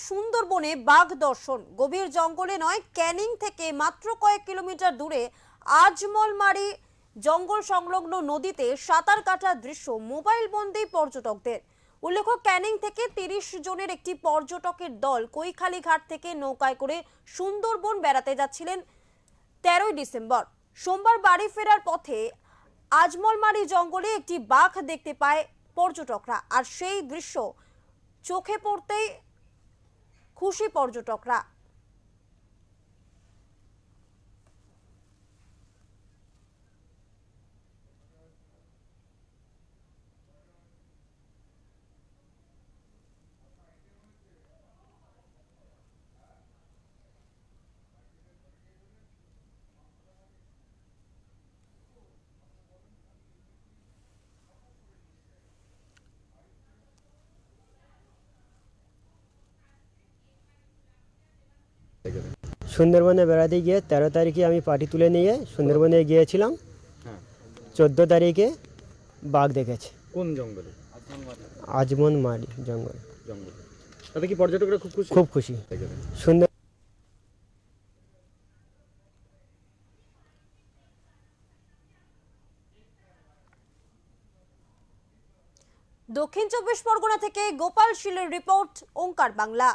সুন্দরবনে বাঘ দর্শন। গভীর জঙ্গলে নয়, ক্যানিং থেকে মাত্র কয়েক কিলোমিটার দূরে আজমলমারি জঙ্গল সংলগ্ন নদীতে সাঁতার কাটার দৃশ্য মোবাইল বন্দী পর্যটকদের। উল্লেখ্য, ক্যানিং থেকে 30 জনের একটি পর্যটকের দল কৈখালী ঘাট থেকে নৌকায় করে সুন্দরবন বেড়াতে যাচ্ছিলেন 13 ডিসেম্বর। সোমবার বাড়ি ফেরার পথে আজমলমারি জঙ্গলে একটি বাঘ দেখতে পায় পর্যটকরা, আর সেই দৃশ্য চোখে পড়তেই খুশি পর্যটকরা। সুন্দরবনে বেড়াতে গিয়ে 13 তারিখে আমি পার্টি তুলে নিয়ে সুন্দরবনে গিয়েছিলাম। 14 তারিখে বাঘ দেখেছে। কোন জঙ্গলে? আজমলমারি জঙ্গল। তাতে কি পর্যটকরা খুব খুশি? খুব খুশি। সুন্দর দক্ষিণ চব্বিশ পরগনা থেকে গোপাল শীলের রিপোর্ট, ওঙ্কার বাংলা।